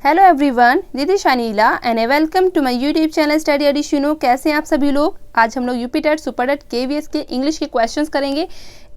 Hello everyone, this is Shanila and I welcome to my YouTube channel study एडिशनो। कैसे हैं आप सभी लोग। आज हम लोग UP TET, super TET, KVS के इंग्लिश के क्वेश्चंस करेंगे।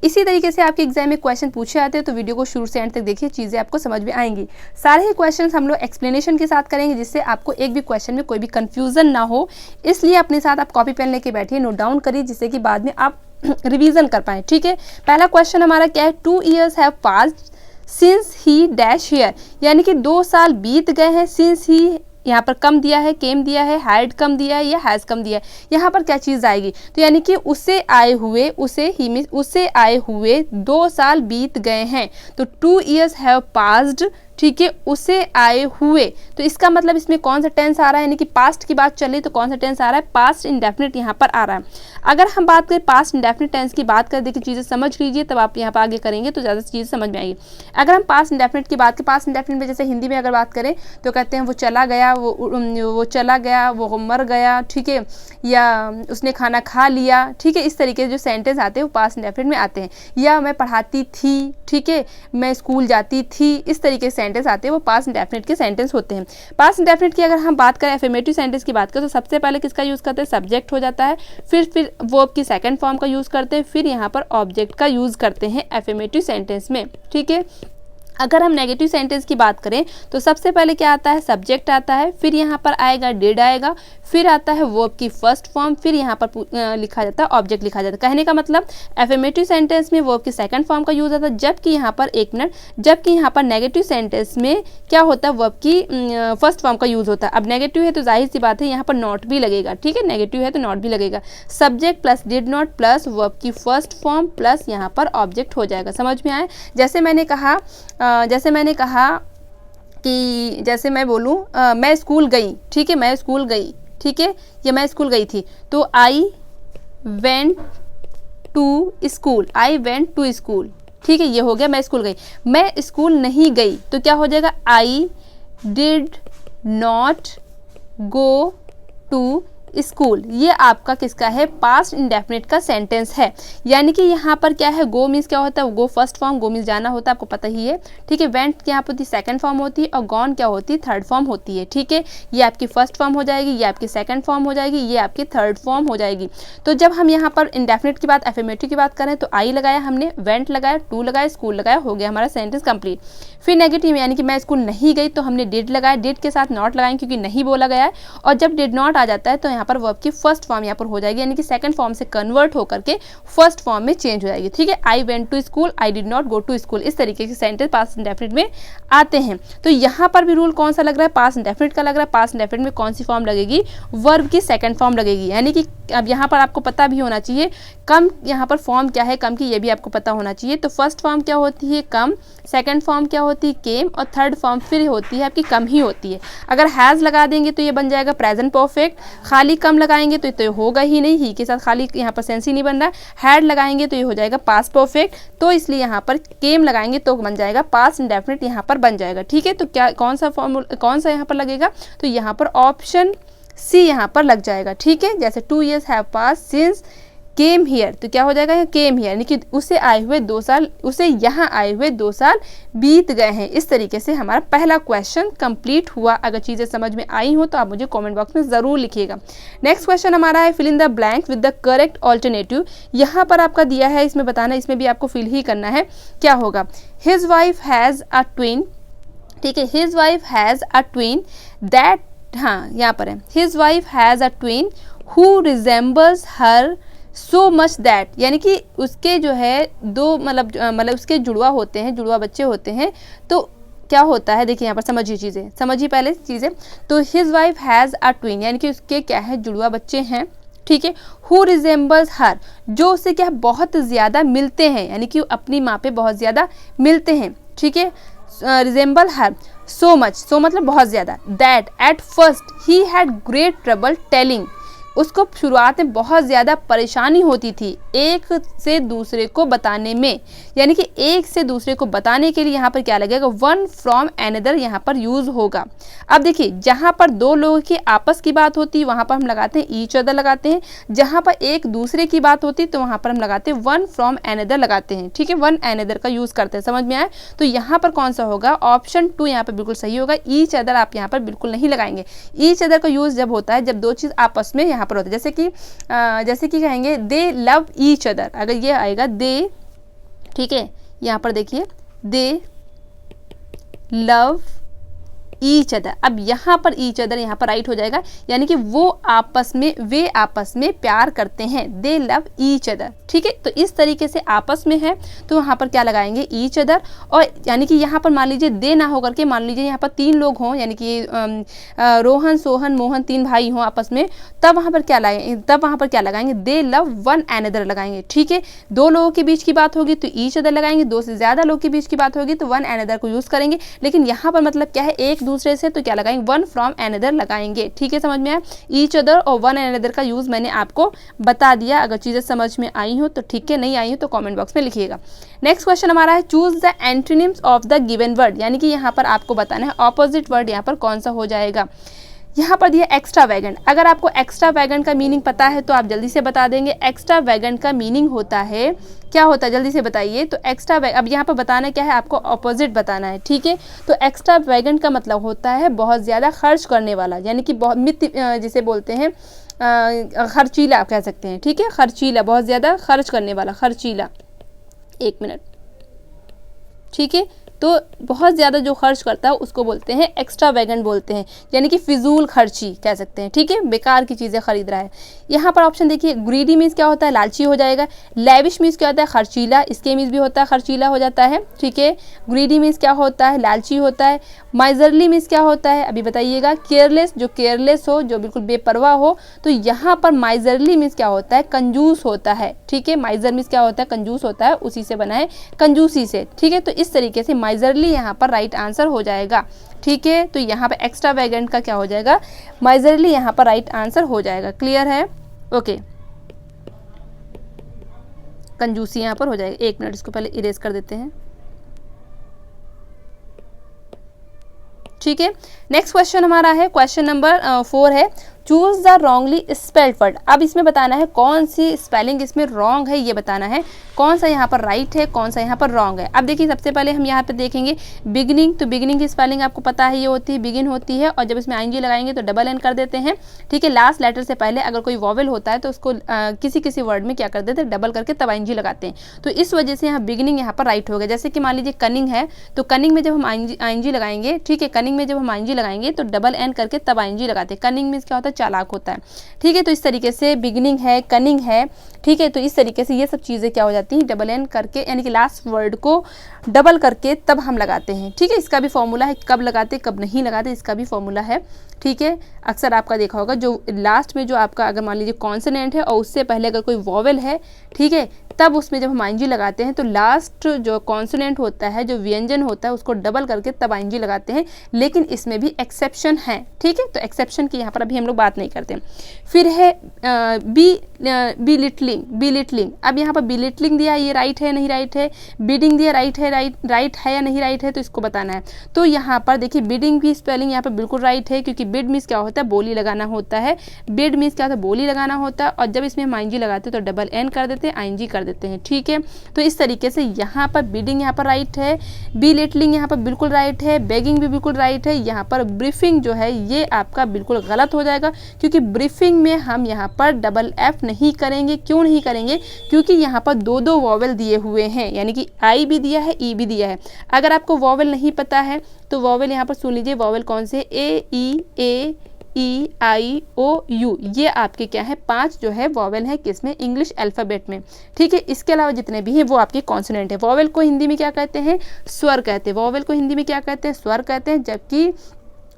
इसी तरीके से आपके एग्जाम में क्वेश्चन पूछे आते हैं, तो वीडियो को शुरू से एंड तक देखिए, चीज़ें आपको समझ में आएंगी। सारे ही क्वेश्चंस हम लोग एक्सप्लेनेशन के साथ करेंगे, जिससे आपको एक भी क्वेश्चन में कोई भी कंफ्यूजन ना हो। इसलिए अपने साथ आप कॉपी पेन लेके बैठिए, नोट डाउन करिए, जिससे कि बाद में आप रिवीजन कर पाएँ। ठीक है, पहला क्वेश्चन हमारा क्या है। 2 years have passed since he dash here, यानी कि 2 साल बीत गए हैं। सिंस ही यहाँ पर कम दिया है, केम दिया है, हैड कम दिया है या हैज़ कम दिया है। यहाँ पर क्या चीज़ आएगी, तो यानी कि उसे आए हुए, उसे ही मीन्स उसे आए हुए 2 साल बीत गए हैं। तो 2 years हैव पास्ड, ठीक है, उसे आए हुए। तो इसका मतलब इसमें कौन सा टेंस आ रहा है, यानी कि पास्ट की बात चले तो कौन सा टेंस आ रहा है, पास्ट इंडेफिनिट यहाँ पर आ रहा है। अगर हम बात करें पास्ट इंडेफिनिट टेंस की बात करें, देखिए चीज़ें समझ लीजिए, तब आप यहाँ पर आगे करेंगे तो ज़्यादा चीज़ समझ में आएगी। अगर हम पास्ट इंडेफिनिट की बात करें, पास्ट इंडेफिनिट में जैसे हिंदी में अगर बात करें तो कहते हैं वो चला गया, वो चला गया, वो मर गया, ठीक है, या उसने खाना खा लिया। ठीक है, इस तरीके से जो सेंटेंस आते हैं वो पास्ट इंडेफिनिट में आते हैं। या मैं पढ़ाती थी, ठीक है, मैं स्कूल जाती थी, इस तरीके से सेंटेंस आते हैं, वो पास्ट इंडेफिनिट के सेंटेंस होते हैं। पास्ट इंडेफिनिट की अगर हम बात करें, अफर्मेटिव सेंटेंस की बात करें, तो सबसे पहले किसका यूज़ करते हैं, सब्जेक्ट हो जाता है, फिर वर्ब की सेकंड फॉर्म का यूज़ करते हैं, फिर यहाँ पर ऑब्जेक्ट का यूज़ करते हैं अफर्मेटिव सेंटेंस में। ठीक है, अगर हम नेगेटिव सेंटेंस की बात करें तो सबसे पहले क्या आता है, सब्जेक्ट आता है, फिर यहाँ पर आएगा डिड आएगा, फिर आता है वर्ब की फर्स्ट फॉर्म, फिर यहाँ पर लिखा जाता है ऑब्जेक्ट लिखा जाता है। कहने का मतलब अफर्मेटिव सेंटेंस में वर्ब की सेकंड फॉर्म का यूज़ आता है, जबकि यहाँ पर जबकि यहाँ पर नेगेटिव सेंटेंस में क्या होता है, वर्ब की फर्स्ट फॉर्म का यूज़ होता है। अब नेगेटिव है तो जाहिर सी बात है यहाँ पर नॉट भी लगेगा। ठीक है, नेगेटिव है तो नॉट भी लगेगा। Subject plus did not plus verb की फर्स्ट फॉर्म प्लस यहाँ पर ऑब्जेक्ट हो जाएगा। समझ में आए। जैसे मैंने कहा कि जैसे मैं बोलूँ मैं स्कूल गई, ठीक है, मैं स्कूल गई, ठीक है, या मैं स्कूल गई थी, तो I went to school, I went to school. ठीक है, ये हो गया मैं स्कूल गई। मैं स्कूल नहीं गई तो क्या हो जाएगा, I did not go to school. ये आपका किसका है, पास्ट इंडेफिनिट का सेंटेंस है। यानी कि यहाँ पर क्या है, गो मीन्स क्या होता है, गो फर्स्ट फॉर्म, गो मीन्स जाना होता है, आपको पता ही है। ठीक है, वेंट यहाँ पर होती सेकंड फॉर्म होती है, और गॉन क्या होती है, थर्ड फॉर्म होती है। ठीक है, ये आपकी फर्स्ट फॉर्म हो जाएगी, ये आपकी सेकंड फॉर्म हो जाएगी, ये आपकी थर्ड फॉर्म हो जाएगी। तो जब हम यहाँ पर इंडेफिनिट की बात, अफर्मेटिव की बात करें, तो आई लगाया हमने, वेंट लगाया, टू लगाया, स्कूल लगाया, हो गया हमारा सेंटेंस कंप्लीट। फिर नेगेटिव यानी कि मैं स्कूल नहीं गई, तो हमने डिड लगाया, डिड के साथ नॉट लगाएंगे क्योंकि नहीं बोला गया है, और जब डिड नॉट आ जाता है तो यहाँ पर वर्ब की फर्स्ट फॉर्म यहाँ पर हो जाएगी, यानी कि सेकंड फॉर्म से कन्वर्ट होकर के फर्स्ट फॉर्म में चेंज हो जाएगी। ठीक है, I went to school, I did not go to school, इस तरीके के सेंटेंस पास्ट इंडेफिनिट में आते हैं। तो यहाँ पर भी रूल कौन सा लग रहा है, पास्ट इंडेफिनिट का लग रहा है। पास्ट इंडेफिनिट में कौन सी फॉर्म लगेगी, वर्ब की सेकंड फॉर्म लगेगी। यानी कि अब यहाँ पर आपको पता भी होना चाहिए कम, यहाँ पर फॉर्म क्या है कम की, ये भी आपको पता होना चाहिए। तो फर्स्ट फॉर्म क्या होती है, कम, सेकंड फॉर्म क्या होती है, केम, और थर्ड फॉर्म फिर होती है आपकी कम ही होती है। अगर हैज़ लगा देंगे तो ये बन जाएगा प्रेजेंट परफेक्ट, खाली कम लगाएंगे तो ये होगा ही नहीं, ही के साथ खाली यहाँ पर सेंस ही नहीं बन रहा है। हैड लगाएंगे तो ये हो जाएगा पास्ट परफेक्ट, तो इसलिए यहाँ पर केम लगाएंगे तो बन जाएगा पास्ट इंडेफिनिट, यहाँ पर बन जाएगा। ठीक है, तो क्या कौन सा यहाँ पर लगेगा, तो यहाँ पर ऑप्शन सी यहाँ पर लग जाएगा। ठीक है, जैसे 2 years have passed since came here, तो क्या हो जाएगा, केम हियर, यानी कि उसे आए हुए 2 साल, उसे यहाँ आए हुए 2 साल बीत गए हैं। इस तरीके से हमारा पहला क्वेश्चन कंप्लीट हुआ। अगर चीज़ें समझ में आई हो तो आप मुझे कमेंट बॉक्स में ज़रूर लिखिएगा। नेक्स्ट क्वेश्चन हमारा है, fill in the blank with the correct alternative. यहाँ पर आपका दिया है, इसमें बताना, इसमें भी आपको फिल ही करना है। क्या होगा, his wife has a twin, ठीक है, his wife has a twin that, हाँ यहाँ पर है, his wife has a twin who resembles her so much that, यानी कि उसके जो है दो मतलब उसके जुड़वा होते हैं, जुड़वा बच्चे होते हैं, तो क्या होता है, देखिए यहाँ पर समझिए चीज़ें, समझिए पहले चीज़ें। तो his wife has a twin, यानी कि उसके क्या है, जुड़वा बच्चे हैं। ठीक है, हु रिजेंबल्स हर, जो उससे क्या बहुत ज़्यादा मिलते हैं, यानी कि अपनी माँ पे बहुत ज़्यादा मिलते हैं। ठीक है, रिजेंबल हर सो मच, सो मतलब बहुत ज़्यादा, that at first he had great trouble telling, उसको शुरुआत में बहुत ज़्यादा परेशानी होती थी एक से दूसरे को बताने में, यानी कि एक से दूसरे को बताने के लिए यहाँ पर क्या लगेगा, वन फ्रॉम एनदर यहाँ पर यूज़ होगा। अब देखिए जहाँ पर दो लोगों की आपस की बात होती है वहाँ पर हम लगाते हैं ईच अदर लगाते हैं, जहाँ पर एक दूसरे की बात होती है तो वहाँ पर हम लगाते हैं वन फ्रॉम एनदर लगाते हैं। ठीक है, वन एनदर का यूज़ करते हैं, समझ में आया। तो यहाँ पर कौन सा होगा, ऑप्शन 2 यहाँ पर बिल्कुल सही होगा। ईच अदर आप यहाँ पर बिल्कुल नहीं लगाएंगे। ईच अदर का यूज़ जब होता है जब दो चीज़ आपस में यहाँ पर होता है, जैसे कि कहेंगे दे लव ईच अदर, अगर ये आएगा दे, ठीक है, यहाँ पर देखिए दे लव ईच अदर। अब यहाँ पर ईच अदर यहाँ पर राइट हो जाएगा, यानी कि वे आपस में प्यार करते हैं, दे लव ईच अदर। ठीक है, तो इस तरीके से आपस में है तो यहाँ पर क्या लगाएंगे, ईच अदर। और यानी कि यहाँ पर मान लीजिए दे ना होकर के मान लीजिए यहाँ पर 3 लोग हों, यानी कि रोहन सोहन मोहन 3 भाई हों आपस में, तब वहाँ पर क्या लगाएंगे, दे लव वन एनदर लगाएंगे। ठीक है, 2 लोगों के बीच की बात होगी तो ईच अदर लगाएंगे, 2 से ज़्यादा लोग के बीच की बात होगी तो वन एनदर को यूज़ करेंगे। लेकिन यहाँ पर मतलब क्या है, एक दूसरे से, तो क्या लगाएंगे, वन फ्रॉम एनदर लगाएंगे। ठीक है, समझ में आया। ईच अदर और वन एनदर का यूज़ मैंने आपको बता दिया। अगर चीज़ें समझ में आई हो तो ठीक है, नहीं आई हो तो कमेंट बॉक्स में लिखिएगा। नेक्स्ट क्वेश्चन हमारा है, choose the antonyms of the given word, यानी कि यहाँ पर आपको बताना है ऑपोजिट वर्ड यहाँ पर कौन सा हो जाएगा। यहाँ पर दिया एक्स्ट्रा वैगन। अगर आपको एक्स्ट्रा वैगन का मीनिंग पता है तो आप जल्दी से बता देंगे। एक्स्ट्रा वैगन का मीनिंग होता है, क्या होता है, जल्दी से बताइए। तो एक्स्ट्रा अब यहाँ पर बताना क्या है, आपको ऑपोजिट बताना है। ठीक है, तो एक्स्ट्रा वैगन का मतलब होता है बहुत ज़्यादा खर्च करने वाला, यानी कि बहुत जिसे बोलते हैं खर्चीला आप कह सकते हैं। ठीक है, खर्चीला, बहुत ज़्यादा खर्च करने वाला, खर्चीला। 1 मिनट। ठीक है, तो बहुत ज़्यादा जो खर्च करता है उसको बोलते हैं एक्स्ट्रा वैगन बोलते हैं, यानी कि फिजूल खर्ची कह सकते हैं। ठीक है, बेकार की चीज़ें खरीद रहा है। यहाँ पर ऑप्शन देखिए, ग्रीडी मीन्स क्या होता है, लालची हो जाएगा। लेविश मीन्स क्या होता है, खर्चीला, इसके मीन्स भी होता है खर्चीला हो जाता है। ठीक है, ग्रीडी मीन्स क्या होता है, लालची होता है। माइजरली मीन्स क्या होता है, अभी बताइएगा। केयरलेस, जो केयरलेस हो, जो बिल्कुल बेपरवाह हो। तो यहाँ पर माइजरली मीन्स क्या होता है, कंजूस होता है। ठीक है, माइजर मीन्स क्या होता है, कंजूस होता है, उसी से बना है, कंजूसी से। ठीक है, तो इस तरीके से माइजरली यहाँ पर राइट आंसर हो जाएगा। ठीक है, तो यहाँ पर एक्स्ट्रा वैगन का क्या हो जाएगा, माइजरली यहाँ पर राइट आंसर हो जाएगा। क्लियर है, ओके। कंजूसी यहाँ पर हो जाएगा। 1 मिनट, इसको पहले इरेज कर देते हैं। ठीक है, नेक्स्ट क्वेश्चन हमारा है, क्वेश्चन नंबर 4 है, choose the wrongly spelled word. अब इसमें बताना है कौन सी स्पेलिंग इसमें रॉन्ग है, ये बताना है कौन सा यहाँ पर राइट है, कौन सा यहाँ पर रॉन्ग है। अब देखिए, सबसे पहले हम यहाँ पे देखेंगे बिगिनिंग। तो बिगिनिंग की स्पेलिंग आपको पता है, ये होती है बिगिन होती है, और जब इसमें आईएनजी लगाएंगे तो डबल एन कर देते हैं। ठीक है, लास्ट लेटर से पहले अगर कोई वॉवेल होता है तो उसको किसी वर्ड में क्या कर देते हैं, डबल करके तब आईएनजी लगाते हैं। तो इस वजह से यहाँ बिगिनिंग यहाँ पर राइट हो गया। जैसे कि मान लीजिए कनिंग है, तो कनिंग में जब हम आईएनजी लगाएंगे, ठीक है, कनिंग में जब हम आईएनजी लगाएंगे तो डबल एन करके तब आईएनजी लगाते हैं। कनिंग मीन्स क्या होता है, चालाक होता है। ठीक है, तो इस तरीके से बिगिनिंग है, कनिंग है। ठीक है, तो इस तरीके से ये सब चीज़ें क्या हो जाती हैं, डबल एन करके, यानी कि लास्ट वर्ड को डबल करके तब हम लगाते हैं। ठीक है, इसका भी फॉर्मूला है, कब लगाते कब नहीं लगाते, इसका भी फॉर्मूला है। ठीक है, अक्सर आपका देखा होगा, जो लास्ट में जो आपका अगर मान लीजिए कॉन्सोनेंट है और उससे पहले अगर कोई वॉवेल है, ठीक है, तब उसमें जब हम आईएनजी लगाते हैं तो लास्ट जो कॉन्सोनेंट होता है, जो व्यंजन होता है, उसको डबल करके तब आईएनजी लगाते हैं। लेकिन इसमें भी एक्सेप्शन है। ठीक है, तो एक्सेप्शन की यहाँ पर अभी हम लोग बात नहीं करते। फिर है बी लिटलिंग। अब यहाँ पर बी लिटलिंग दिया, ये राइट है नहीं राइट है। बिडिंग दिया, राइट है या नहीं राइट है, तो इसको बताना है। तो यहाँ पर देखिए, बिडिंग की स्पेलिंग यहाँ पर बिल्कुल राइट है, क्योंकि बिड मीन्स क्या होता है, बोली लगाना होता है। बिड मीन्स क्या होता है, बोली लगाना होता है, और जब इसमें हम आईएनजी लगाते हैं तो डबल एन कर देते हैं, आईएनजी कर देते हैं। ठीक है, तो इस तरीके से यहाँ पर बिडिंग यहाँ पर राइट है, बी लिटलिंग यहाँ पर बिल्कुल राइट है, बेगिंग भी बिल्कुल राइट है। यहाँ पर ब्रीफिंग जो है ये आपका बिल्कुल गलत हो जाएगा, क्योंकि ब्रीफिंग में हम यहाँ पर डबल एफ नहीं करेंगे। क्यों नहीं करेंगे, क्योंकि यहाँ पर 2 वॉवेल दिए हुए हैं, यानी कि आई भी दिया है, ई भी दिया है। अगर आपको वॉवेल नहीं पता है तो वॉवेल यहाँ पर सुन लीजिए, वॉवेल कौन से, ए ई आई ओ यू, ये आपके क्या है, 5 जो है वॉवेल है, किसमें, इंग्लिश अल्फ़ाबेट में। ठीक है, इसके अलावा जितने भी हैं वो आपके कॉन्सोनेंट है। वॉवेल को हिंदी में क्या कहते हैं, स्वर कहते हैं। वॉवेल को हिंदी में क्या कहते हैं, स्वर कहते हैं, जबकि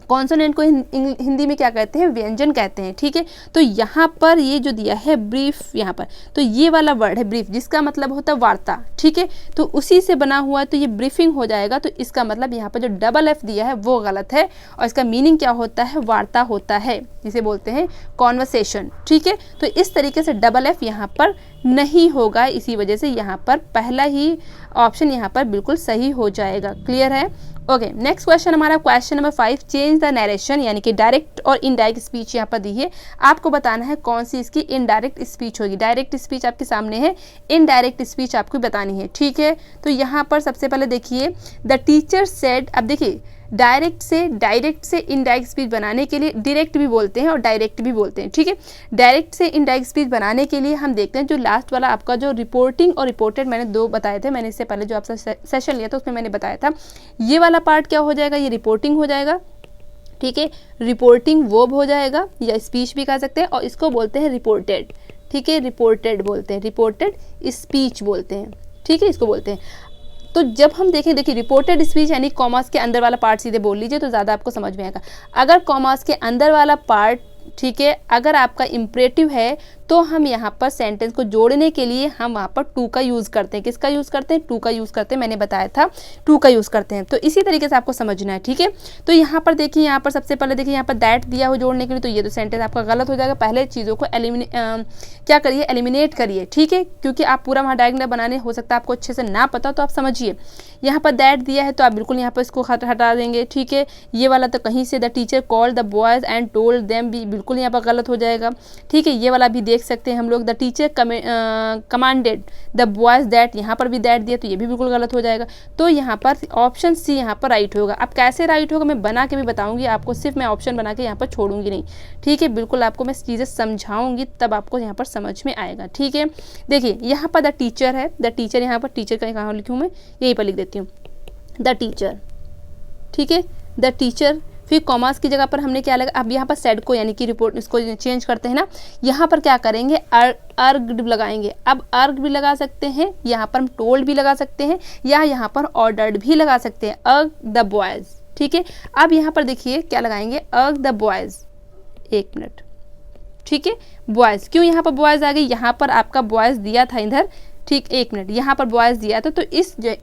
कॉन्सोनेंट को हिंदी में क्या कहते हैं, व्यंजन कहते हैं, ठीक है। तो यहाँ पर ये जो दिया है ब्रीफ, यहाँ पर तो ये वाला वर्ड है ब्रीफ, जिसका मतलब होता है वार्ता, ठीक है। तो उसी से बना हुआ है, तो ये ब्रीफिंग हो जाएगा। तो इसका मतलब यहाँ पर जो डबल एफ दिया है वो गलत है, और इसका मीनिंग क्या होता है, वार्ता होता है, जिसे बोलते हैं कॉन्वर्सेशन, ठीक है। तो इस तरीके से डबल एफ यहाँ पर नहीं होगा, इसी वजह से यहाँ पर पहला ही ऑप्शन यहाँ पर बिल्कुल सही हो जाएगा। क्लियर है? ओके, नेक्स्ट क्वेश्चन हमारा question number 5, change the narration, यानी कि डायरेक्ट और इनडायरेक्ट स्पीच यहाँ पर दी है। आपको बताना है कौन सी इसकी इनडायरेक्ट स्पीच होगी। डायरेक्ट स्पीच आपके सामने है, इनडायरेक्ट स्पीच आपको बतानी है, ठीक है। तो यहाँ पर सबसे पहले देखिए, द टीचर सेड, अब देखिए डायरेक्ट से इनडायरेक्ट स्पीच बनाने के लिए डायरेक्ट भी बोलते हैं और डायरेक्ट भी बोलते हैं, ठीक है। डायरेक्ट से इनडायरेक्ट स्पीच बनाने के लिए हम देखते हैं जो लास्ट वाला आपका जो रिपोर्टिंग और रिपोर्टेड, मैंने दो बताए थे, मैंने इससे पहले जो आपसे सेशन लिया था उसमें मैंने बताया था, ये वाला पार्ट क्या हो जाएगा, ये रिपोर्टिंग हो जाएगा, ठीक है। रिपोर्टिंग वर्ब हो जाएगा, या स्पीच भी कह सकते हैं, और इसको बोलते हैं रिपोर्टेड, ठीक है। रिपोर्टेड बोलते हैं, रिपोर्टेड स्पीच बोलते हैं, ठीक है, इसको बोलते हैं। तो जब हम देखें, देखिए रिपोर्टेड स्पीच यानी कॉमास के अंदर वाला पार्ट सीधे बोल लीजिए तो ज़्यादा आपको समझ में आएगा। अगर कॉमास के अंदर वाला पार्ट, ठीक है, अगर आपका इम्परेटिव है तो हम यहाँ पर सेंटेंस को जोड़ने के लिए हम वहाँ पर टू का यूज़ करते हैं। किसका यूज़ करते हैं? टू का यूज़ करते हैं, मैंने बताया था टू का यूज़ करते हैं। तो इसी तरीके से आपको समझना है, ठीक है। तो यहाँ पर देखिए, यहाँ पर सबसे पहले देखिए, यहाँ पर दैट दिया हो जोड़ने के लिए, तो ये तो सेंटेंस आपका गलत हो जाएगा। पहले चीज़ों को क्या करिए, एलिमिनेट करिए, ठीक है, क्योंकि आप पूरा वहाँ डायग्राम बनाने, हो सकता है आपको अच्छे से ना पता तो आप समझिए। यहाँ पर दैट दिया है तो आप बिल्कुल यहाँ पर इसको हटा देंगे, ठीक है। ये वाला तो कहीं से the teacher called the boys and told them भी बिल्कुल यहाँ पर गलत हो जाएगा, ठीक है। ये वाला भी देख सकते हैं हम लोग, the teacher commanded the boys that, यहाँ पर भी दैट दिया तो ये भी बिल्कुल गलत हो जाएगा। तो यहाँ पर ऑप्शन सी यहाँ पर राइट होगा। अब कैसे राइट होगा मैं बना के भी बताऊँगी आपको, सिर्फ मैं ऑप्शन बना के यहाँ पर छोड़ूंगी नहीं, ठीक है। बिल्कुल आपको मैं चीज़ें समझाऊंगी तब आपको यहाँ पर समझ में आएगा, ठीक है। देखिए यहाँ पर द टीचर है, द टीचर, यहाँ पर टीचर का कहाँ लिखूँ मैं, यहीं पर लिख देती हूँ द टीचर, ठीक है, द टीचर। फिर कॉमास की जगह पर हमने क्या लगा, अब यहाँ पर सेड को यानी कि रिपोर्ट इसको चेंज करते हैं ना, यहाँ पर क्या करेंगे, अर्ग लगाएंगे। अब अर्ग भी लगा सकते हैं, यहाँ पर हम टोल्ड भी लगा सकते हैं, या यहाँ पर ऑर्डर्ड भी लगा सकते हैं, अर्ग द बॉयज़, ठीक है। अब यहाँ पर देखिए क्या लगाएंगे, अर्ग द बॉयज़, एक मिनट, ठीक है। बॉयज़, क्यों यहाँ पर बॉयज़ आ गई, यहाँ पर आपका बॉयज़ दिया था इधर, ठीक, एक मिनट, यहाँ पर बॉयज़ दिया था तो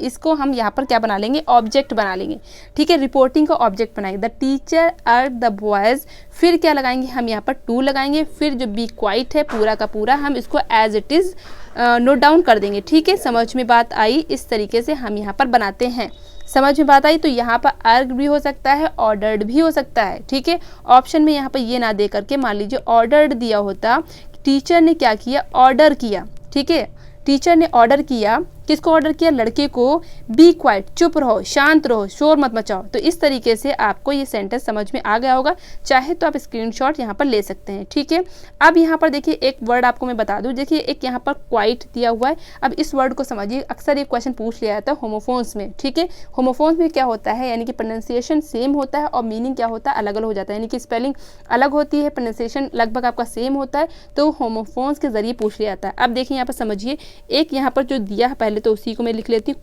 इसको हम यहाँ पर क्या बना लेंगे, ऑब्जेक्ट बना लेंगे, ठीक है। रिपोर्टिंग का ऑब्जेक्ट बनाएंगे, the teacher are the boys. फिर क्या लगाएंगे हम, यहाँ पर टू लगाएंगे। फिर जो बी क्वाइट है पूरा का पूरा हम इसको as it is note down कर देंगे, ठीक है। समझ में बात आई? इस तरीके से हम यहाँ पर बनाते हैं। समझ में बात आई? तो यहाँ पर अर्ग भी हो सकता है, ऑर्डर्ड भी हो सकता है, ठीक है। ऑप्शन में यहाँ पर ये ना दे करके मान लीजिए ऑर्डर्ड दिया होता, टीचर ने क्या किया, ऑर्डर किया, ठीक है। टीचर ने ऑर्डर किया, किसको ऑर्डर किया, लड़के को, बी क्वाइट, चुप रहो, शांत रहो, शोर मत मचाओ। तो इस तरीके से आपको ये सेंटेंस समझ में आ गया होगा, चाहे तो आप स्क्रीनशॉट यहाँ पर ले सकते हैं, ठीक है। अब यहाँ पर देखिए एक वर्ड आपको मैं बता दूँ, देखिए एक यहाँ पर क्वाइट दिया हुआ है। अब इस वर्ड को समझिए, अक्सर ये क्वेश्चन पूछ लिया जाता है होमोफोन्स में, ठीक है। होमोफोन्स में क्या होता है, यानी कि प्रोनाउंसिएशन सेम होता है और मीनिंग क्या होता है, अलग अलग हो जाता है, यानी कि स्पेलिंग अलग होती है, प्रोनाउंसिएशन लगभग आपका सेम होता है, तो होमोफोन्स के जरिए पूछ लिया जाता है। अब देखिए यहाँ पर समझिए, एक यहाँ पर जो दिया है पहले तो उसी को मैं लिख लेती हूँ,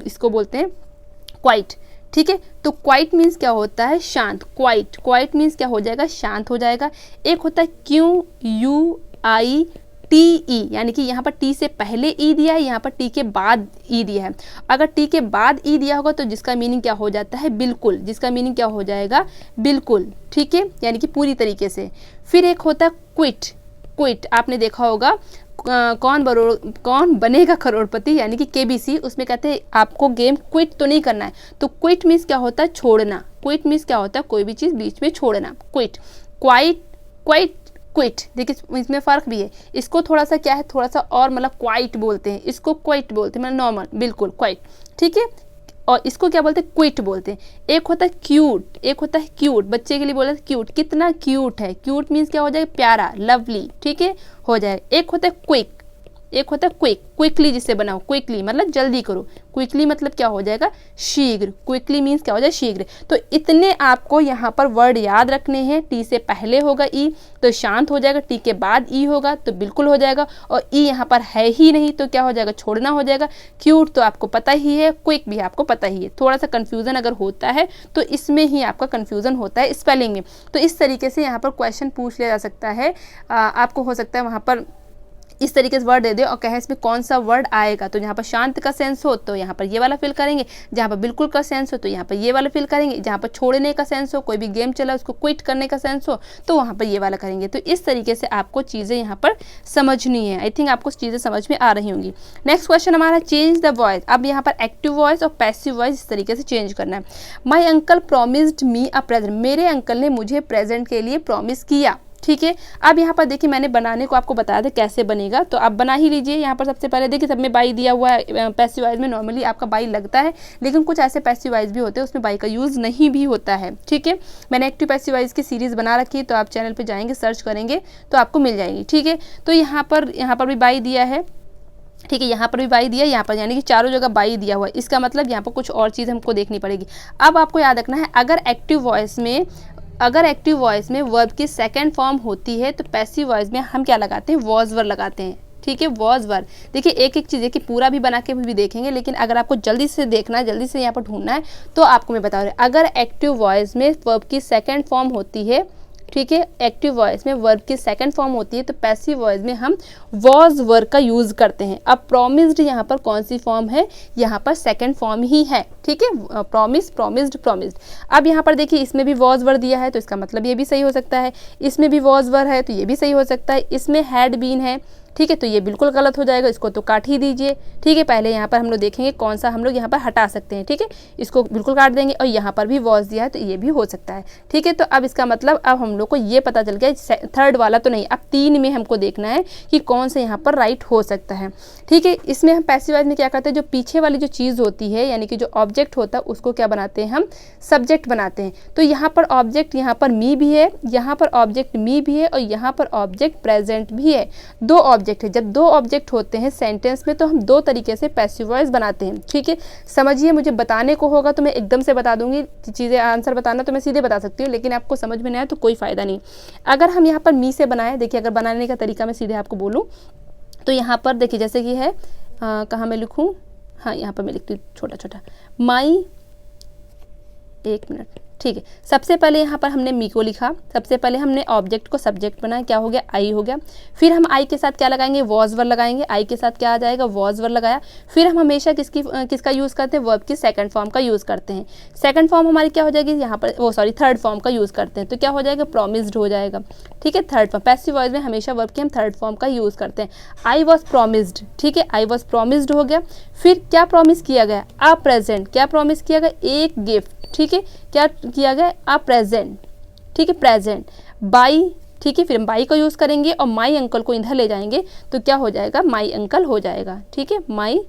इसको बोलते हैं क्वाइट, ठीक है। तो क्वाइट मीन्स क्या होता है, शांत। क्वाइट मीन्स क्या हो जाएगा, शांत हो जाएगा। एक होता है Q U I T E, यानी कि यहाँ पर टी से पहले ई दिया है, यहाँ पर टी के बाद ई दिया है। अगर टी के बाद ई दिया होगा तो जिसका मीनिंग क्या हो जाता है, बिल्कुल, जिसका मीनिंग क्या हो जाएगा, बिल्कुल, ठीक है, यानी कि पूरी तरीके से। फिर एक होता है क्विट, आपने देखा होगा कौन बनेगा करोड़पति, यानी कि केबीसी, उसमें कहते हैं आपको गेम क्विट तो नहीं करना है। तो क्विट मीन्स क्या होता है, छोड़ना। क्विट मीन्स क्या होता है, कोई भी चीज़ बीच में छोड़ना। क्विट, देखिए इसमें फ़र्क भी है। इसको थोड़ा सा क्या है, थोड़ा सा और मतलब क्वाइट बोलते हैं, इसको क्वाइट बोलते हैं, मतलब नॉर्मल, बिल्कुल क्वाइट, ठीक है। और इसको क्या बोलते हैं, क्विट बोलते हैं। एक होता है क्यूट, बच्चे के लिए बोलते हैं क्यूट, कितना क्यूट है। क्यूट मीन्स क्या हो जाएगा, प्यारा, लवली, ठीक है, हो जाए। एक होता है एक होता है क्विक, क्विकली जिससे बनाओ, क्विकली मतलब जल्दी करो, क्विकली मतलब क्या हो जाएगा शीघ्र, क्विकली मीन्स क्या हो जाए शीघ्र। तो इतने आपको यहाँ पर वर्ड याद रखने हैं। टी से पहले होगा ई तो शांत हो जाएगा, टी के बाद ई होगा तो बिल्कुल हो जाएगा, और ई यहाँ पर है ही नहीं तो क्या हो जाएगा छोड़ना हो जाएगा। क्यूट तो आपको पता ही है, क्विक भी आपको पता ही है। थोड़ा सा कन्फ्यूज़न अगर होता है तो इसमें ही आपका कन्फ्यूज़न होता है स्पेलिंग में। तो इस तरीके से यहाँ पर क्वेश्चन पूछ लिया जा सकता है। आपको हो सकता है वहाँ पर इस तरीके से वर्ड दे दे और कहे इसमें कौन सा वर्ड आएगा, तो यहाँ पर शांत का सेंस हो तो यहाँ पर ये वाला फिल करेंगे, जहाँ पर बिल्कुल का सेंस हो तो यहाँ पर ये वाला फिल करेंगे, जहाँ पर छोड़ने का सेंस हो, कोई भी गेम चला उसको क्विट करने का सेंस हो तो वहाँ पर ये वाला करेंगे। तो इस तरीके से आपको चीज़ें यहाँ पर समझनी है। आई थिंक आपको चीज़ें समझ में आ रही होंगी। नेक्स्ट क्वेश्चन हमारा चेंज द वॉइस। अब यहाँ पर एक्टिव वॉइस और पैसिव वॉइस इस तरीके से चेंज करना है। My uncle promised me a present, मेरे अंकल ने मुझे प्रेजेंट के लिए प्रॉमिस किया। ठीक है, अब यहाँ पर देखिए मैंने बनाने को आपको बताया था कैसे बनेगा, तो आप बना ही लीजिए। यहाँ पर सबसे पहले देखिए सब में बाई दिया हुआ है। पैसिव वॉइस में नॉर्मली आपका बाई लगता है, लेकिन कुछ ऐसे पैसिव वॉइस भी होते हैं उसमें बाई का यूज़ नहीं भी होता है। ठीक है, मैंने एक्टिव पैसिव वॉइस की सीरीज़ बना रखी है, तो आप चैनल पर जाएंगे सर्च करेंगे तो आपको मिल जाएगी। ठीक है, तो यहाँ पर भी बाई दिया है। ठीक है, यहाँ पर भी बाई दिया, यहाँ पर यानी कि चारों जगह बाई दिया हुआ है। इसका मतलब यहाँ पर कुछ और चीज़ हमको देखनी पड़ेगी। अब आपको याद रखना है, अगर एक्टिव वॉइस में वर्ब की सेकंड फॉर्म होती है तो पैसिव वॉइस में हम क्या लगाते हैं, वॉज वर्ब लगाते हैं। ठीक है, वॉज वर्ब। देखिए एक एक चीज़ है कि पूरा भी बना के भी देखेंगे, लेकिन अगर आपको जल्दी से देखना है, जल्दी से यहाँ पर ढूंढना है तो आपको मैं बता रही हूँ। अगर एक्टिव वॉइस में वर्ब की सेकंड फॉर्म होती है, ठीक है, एक्टिव वॉइस में वर्ब की सेकंड फॉर्म होती है तो पैसिव वॉइस में हम वॉज वर्ब का यूज़ करते हैं। अब प्रॉमिस्ड यहाँ पर कौन सी फॉर्म है, यहाँ पर सेकंड फॉर्म ही है। ठीक है, प्रॉमिस, प्रॉमिस्ड, प्रॉमिस्ड। अब यहाँ पर देखिए इसमें भी वॉज वर्ब दिया है तो इसका मतलब ये भी सही हो सकता है, इसमें भी वॉज वर्ब है तो ये भी सही हो सकता है, इसमें हैड बीन है। ठीक है, तो ये बिल्कुल गलत हो जाएगा, इसको तो काट ही दीजिए। ठीक है, पहले यहाँ पर हम लोग देखेंगे कौन सा हम लोग यहाँ पर हटा सकते हैं। ठीक है, इसको बिल्कुल काट देंगे, और यहाँ पर भी वॉज दिया है तो ये भी हो सकता है। ठीक है, तो अब इसका मतलब अब हम लोग को ये पता चल गया, थर्ड वाला तो नहीं, अब तीन में हमको देखना है कि कौन सा यहाँ पर राइट हो सकता है। ठीक है, इसमें हम पैसिव वॉइस में क्या करते हैं, जो पीछे वाली जो चीज़ होती है यानी कि जो ऑब्जेक्ट होता है उसको क्या बनाते हैं, हम सब्जेक्ट बनाते हैं। तो यहाँ पर ऑब्जेक्ट, यहाँ पर मी भी है, यहाँ पर ऑब्जेक्ट मी भी है, और यहाँ पर ऑब्जेक्ट प्रेजेंट भी है। दो ऑब्जेक्ट है, जब दो ऑब्जेक्ट होते हैं सेंटेंस में तो हम दो तरीके से पैसिव वॉइस बनाते हैं। ठीक है, समझिए, मुझे बताने को होगा तो मैं एकदम से बता दूंगी चीज़ें, आंसर बताना तो मैं सीधे बता सकती हूँ, लेकिन आपको समझ में नहीं आया तो कोई फ़ायदा नहीं। अगर हम यहाँ पर मी से बनाएं, देखिए अगर बनाने का तरीका मैं सीधे आपको बोलूँ तो यहाँ पर देखिए जैसे कि है, कहाँ मैं लिखूँ, हाँ यहाँ पर मैं लिखती हूँ छोटा छोटा, माई, एक मिनट। ठीक है, सबसे पहले यहाँ पर हमने मी को लिखा, सबसे पहले हमने ऑब्जेक्ट को सब्जेक्ट बनाया, क्या हो गया, आई हो गया। फिर हम आई के साथ क्या लगाएंगे, वॉज वर्ब लगाएंगे, आई के साथ क्या आ जाएगा, वॉज वर्ब लगाया। फिर हम हमेशा किसका यूज़ करते हैं, वर्ब की सेकंड फॉर्म का यूज़ करते हैं। सेकंड फॉर्म हमारी क्या हो जाएगी यहाँ पर, थर्ड फॉर्म का यूज़ करते हैं, तो क्या हो जाएगा, प्रॉमिस्ड हो जाएगा। ठीक है, थर्ड फॉर्म, पैसिव वॉइस में हमेशा वर्ब की हम थर्ड फॉर्म का यूज़ करते हैं। आई वॉज प्रॉमिस्ड, ठीक है, आई वॉज प्रॉमिस्ड हो गया। फिर क्या प्रॉमिस किया गया, आ प्रेजेंट, क्या प्रॉमिस किया गया, एक गिफ्ट। ठीक है, क्या किया गया, आ प्रेजेंट। ठीक है, प्रेजेंट बाई। ठीक है, फिर हम बाई का यूज़ करेंगे और माई अंकल को इधर ले जाएंगे तो क्या हो जाएगा, माई अंकल हो जाएगा। ठीक है, माई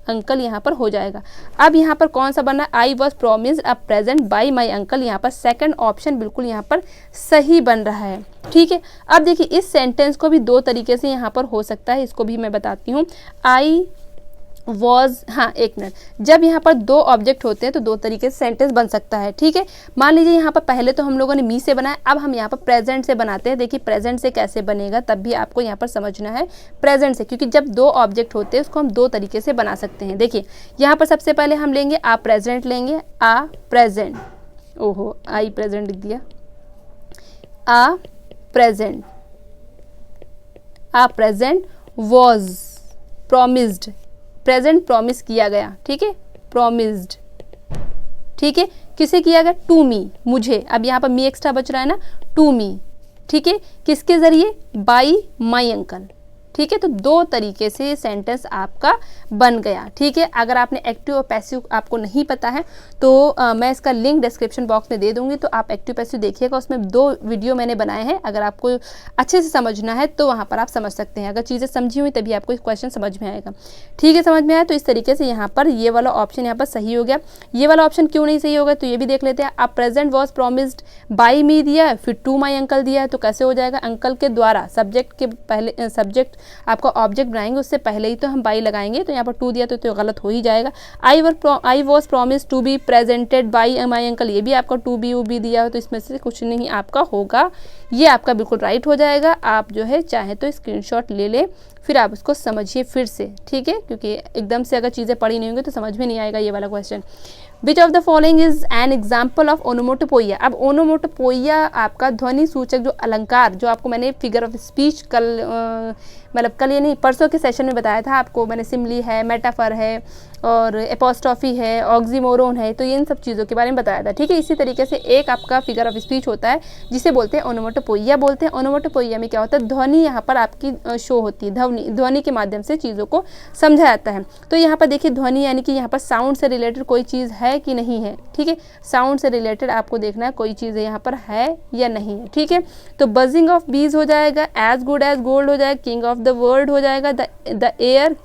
अंकल यहाँ पर हो जाएगा। अब यहाँ पर कौन सा बना, I was promised a present by my uncle, यहाँ पर सेकंड ऑप्शन बिल्कुल यहाँ पर सही बन रहा है। ठीक है, अब देखिए इस सेंटेंस को भी दो तरीके से यहाँ पर हो सकता है, इसको भी मैं बताती हूँ। आई वॉज, हाँ एक मिनट, जब यहाँ पर दो ऑब्जेक्ट होते हैं तो दो तरीके से सेंटेंस बन सकता है। ठीक है, मान लीजिए यहाँ पर पहले तो हम लोगों ने मी से बनाया, अब हम यहाँ पर प्रेजेंट से बनाते हैं। देखिए प्रेजेंट से कैसे बनेगा तब भी आपको यहाँ पर समझना है प्रेजेंट से, क्योंकि जब दो ऑब्जेक्ट होते हैं उसको हम दो तरीके से बना सकते हैं। देखिए यहाँ पर सबसे पहले हम लेंगे आ प्रेजेंट, लेंगे आ प्रेजेंट, ओहो आई प्रेजेंट लिख दिया, a present, a present was promised, present promise किया गया। ठीक है, प्रॉमिस्ड। ठीक है, किसे किया गया, टू मी, मुझे। अब यहाँ पर मी एक्स्ट्रा बच रहा है ना, टू मी। ठीक है, किसके जरिए, बाई माई अंकल। ठीक है, तो दो तरीके से सेंटेंस आपका बन गया। ठीक है, अगर आपने एक्टिव और पैसिव आपको नहीं पता है तो मैं इसका लिंक डिस्क्रिप्शन बॉक्स में दे दूंगी, तो आप एक्टिव पैसिव देखिएगा, उसमें दो वीडियो मैंने बनाए हैं। अगर आपको अच्छे से समझना है तो वहाँ पर आप समझ सकते हैं, अगर चीज़ें समझी हुई तभी आपको क्वेश्चन समझ में आएगा। ठीक है, समझ में आया, तो इस तरीके से यहाँ पर ये वाला ऑप्शन यहाँ पर सही हो गया। ये वाला ऑप्शन क्यों नहीं सही होगा तो ये भी देख लेते हैं। आप प्रेजेंट वॉज प्रॉमिस्ड बाई मी दिया है, फिर टू माई अंकल दिया है, तो कैसे हो जाएगा, अंकल के द्वारा, सब्जेक्ट के पहले, सब्जेक्ट आपका ऑब्जेक्ट बनाएंगे उससे पहले ही तो हम बाई लगाएंगे, तो यहाँ पर टू दिया तो गलत हो ही जाएगा। I was promise to be presented by my uncle, ये भी आपका टू बी बी दिया हो, तो इसमें से कुछ नहीं आपका होगा, ये आपका बिल्कुल राइट हो जाएगा। आप जो है चाहे तो स्क्रीनशॉट ले लें, फिर आप उसको समझिए फिर से, ठीक है, क्योंकि एकदम से अगर चीज़ें पढ़ी नहीं होंगी तो समझ में नहीं आएगा ये वाला question. Which of the following is an example of onomatopoeia. अब ओनोमोटोपोइया आपका ध्वनि सूचक जो अलंकार, जो आपको मैंने फिगर ऑफ स्पीच मतलब कल ये नहीं परसों के सेशन में बताया था आपको मैंने, सिमली है, मेटाफर है और एपोस्ट्रॉफी है, ऑक्सीमोरोन है, तो ये इन सब चीज़ों के बारे में बताया था, ठीक है। इसी तरीके से एक आपका फिगर ऑफ स्पीच होता है जिसे बोलते हैं ओनोमोटोपोइया बोलते हैं। ओनोमोटोपोइया में क्या होता है, ध्वनि यहाँ पर आपकी शो होती है, ध्वनि के माध्यम से चीज़ों को समझा जाता है। तो यहाँ पर देखिए ध्वनि यानी कि यहाँ पर साउंड से रिलेटेड कोई चीज़ है कि नहीं है, ठीक है, साउंड से रिलेटेड आपको देखना है कोई चीज़ यहाँ पर है या नहीं है, ठीक है। तो बजिंग ऑफ बीज हो जाएगा, एज गुड एज गोल्ड हो जाएगा, किंग ऑफ द वर्ल्ड हो जाएगा, द एयर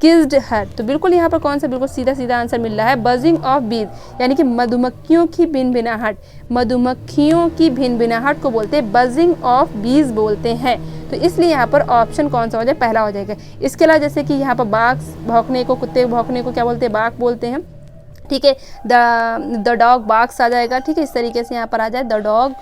किस्ड हर। तो बिल्कुल यहाँ पर कौन सा बिल्कुल सीधा सीधा आंसर मिल रहा है, बजिंग ऑफ बीज यानी कि मधुमक्खियों की भिनभिनाहट, मधुमक्खियों की भिनभिनाहट को बोलते हैं बजिंग ऑफ बीज बोलते हैं। तो इसलिए यहाँ पर ऑप्शन कौन सा हो जाए, पहला हो जाएगा। इसके अलावा जैसे कि यहाँ पर बाघ भौंकने को, कुत्ते भौंकने को क्या बोलते हैं, बाघ बोलते हैं, ठीक है। द डॉग बार्क्स आ जाएगा, ठीक है, इस तरीके से यहाँ पर आ जाए द डॉग,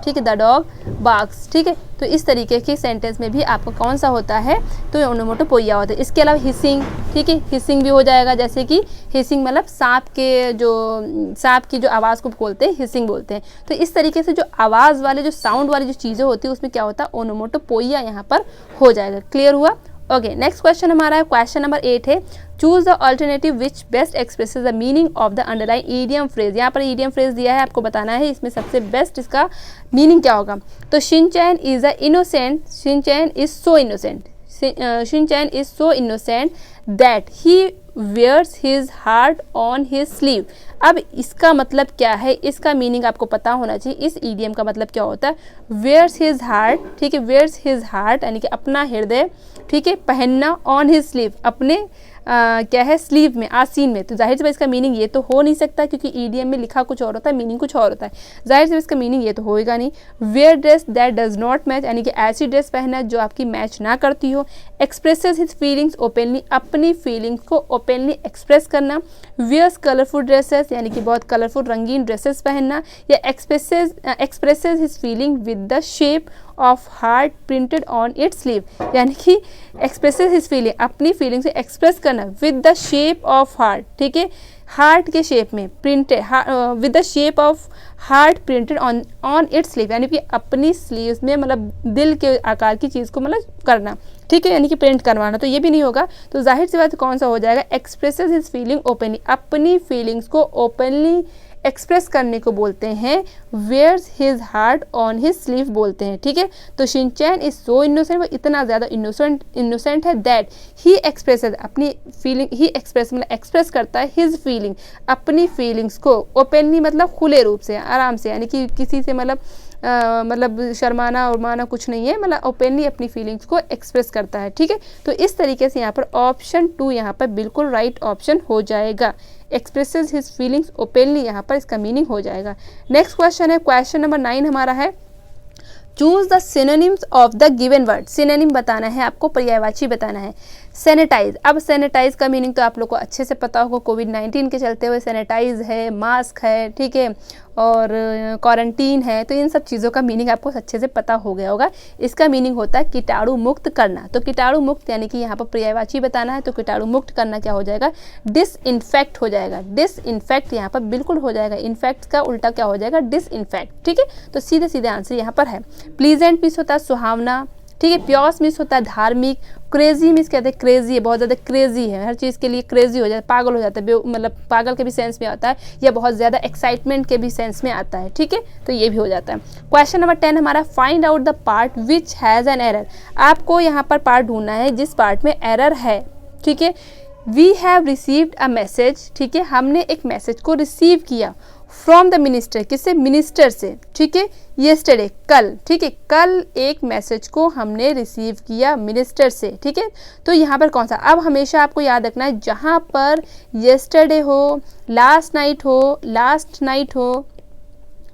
ठीक है, द डॉग बार्क्स, ठीक है। तो इस तरीके के सेंटेंस में भी आपका कौन सा होता है, तो ओनोमोटोपोइया होता है। इसके अलावा हिसिंग, ठीक है, हिसिंग भी हो जाएगा, जैसे कि हिसिंग मतलब सांप की जो आवाज़ को बोलते हैं हिसिंग बोलते हैं। तो इस तरीके से जो आवाज़ वाले, जो साउंड वाली जो चीज़ें होती है उसमें क्या होता है, ओनोमोटोपोइया यहाँ पर हो जाएगा। क्लियर हुआ? ओके, नेक्स्ट क्वेश्चन हमारा है, क्वेश्चन नंबर 8 है, choose the alternative which best expresses the meaning of the underline idiom phrase. यहाँ पर ईडियम फ्रेज दिया है, आपको बताना है इसमें सबसे बेस्ट इसका मीनिंग क्या होगा। तो Shinchan is a innocent, Shinchan is so innocent, Shinchan is so innocent that he wears his heart on his sleeve. अब इसका मतलब क्या है, इसका मीनिंग आपको पता होना चाहिए। इस ईडियम का मतलब क्या होता है, वेयर्स हिज हार्ट, ठीक है, वेयर्स हिज हार्ट यानी कि अपना हृदय, ठीक है, पहनना, ऑन हिज स्लीव अपने क्या है स्लीव में, आसीन में। तो जाहिर से इसका मीनिंग ये तो हो नहीं सकता, क्योंकि ईडियम में लिखा कुछ और होता है, मीनिंग कुछ और होता है। जाहिर से इसका मीनिंग ये तो होएगा नहीं। Where dress that does not match यानी कि ऐसी ड्रेस पहनना जो आपकी मैच ना करती हो। एक्सप्रेसेस हिज फीलिंग्स ओपनली, अपनी फीलिंग्स को ओपनली एक्सप्रेस करना। वियर्स कलरफुल ड्रेसेस यानी कि बहुत कलरफुल रंगीन ड्रेसेस पहनना। या expresses his feeling with the shape of heart printed on it's sleeve यानी कि एक्सप्रेसेस हिज फीलिंग, अपनी फीलिंग से एक्सप्रेस करना with the shape of heart, ठीक है, हार्ट के शेप में printed, with the shape of heart printed on it's sleeve यानी कि अपनी स्लीव्स में मतलब दिल के आकार की चीज़ को मतलब करना, ठीक है, यानी कि प्रिंट करवाना। तो ये भी नहीं होगा। तो जाहिर सी बात कौन सा हो जाएगा, एक्सप्रेसेस हिज फीलिंग ओपनली, अपनी फीलिंग्स को ओपनली एक्सप्रेस करने को बोलते हैं wears his heart on his sleeve बोलते हैं, ठीक है। तो शिनचैन इज सो इनोसेंट, वो इतना ज़्यादा इनोसेंट है दैट ही एक्सप्रेसेस, अपनी फीलिंग, ही एक्सप्रेस मतलब एक्सप्रेस करता है हिज फीलिंग, अपनी फीलिंग्स को ओपनली मतलब खुले रूप से, आराम से, यानी कि किसी से मतलब शर्माना और माना कुछ नहीं है, मतलब ओपनली अपनी फीलिंग्स को एक्सप्रेस करता है, ठीक है। तो इस तरीके से यहाँ पर ऑप्शन 2 यहाँ पर बिल्कुल राइट ऑप्शन हो जाएगा। एक्सप्रेसेस हिज फीलिंग्स ओपनली यहाँ पर इसका मीनिंग हो जाएगा। नेक्स्ट क्वेश्चन है, क्वेश्चन नंबर 9 हमारा है, choose the synonyms of the given word. Synonym बताना है आपको, पर्यायवाची बताना है। सैनिटाइज, अब सैनिटाइज का मीनिंग तो आप लोग को अच्छे से पता होगा, कोविड-19 के चलते हुए सैनिटाइज है, मास्क है, ठीक है, और क्वारंटीन है, तो इन सब चीज़ों का मीनिंग आपको अच्छे से पता हो गया होगा। इसका मीनिंग होता है कीटाणु मुक्त करना। तो कीटाणु मुक्त यानी कि यहाँ पर पर्यायवाची बताना है, तो कीटाणु मुक्त करना क्या हो जाएगा, डिसइंफेक्ट हो जाएगा। डिसइंफेक्ट यहाँ पर बिल्कुल हो जाएगा, इन्फेक्ट का उल्टा क्या हो जाएगा, डिसइंफेक्ट, ठीक है। तो सीधे सीधे आंसर यहाँ पर है। प्लीजेंट मीन्स होता है सुहावना, ठीक है। प्योस मीन्स होता है धार्मिक। क्रेजी मीन्स कहते हैं क्रेजी है, बहुत ज़्यादा क्रेजी है, हर चीज़ के लिए क्रेजी हो जाता है, पागल हो जाता है, मतलब पागल के भी सेंस में आता है, या बहुत ज़्यादा एक्साइटमेंट के भी सेंस में आता है, ठीक है। तो ये भी हो जाता है। क्वेश्चन नंबर 10 हमारा, find out the part which has an error. आपको यहाँ पर पार्ट ढूंढना है जिस पार्ट में एरर है, ठीक है। We have received a message, ठीक है, हमने एक मैसेज को रिसीव किया फ्रॉम द मिनिस्टर, किससे, मिनिस्टर से, ठीक है, येस्टरडे, कल, ठीक है, कल एक मैसेज को हमने रिसीव किया मिनिस्टर से, ठीक है। तो यहाँ पर कौन सा, अब हमेशा आपको याद रखना है जहाँ पर येस्टरडे हो, लास्ट नाइट हो,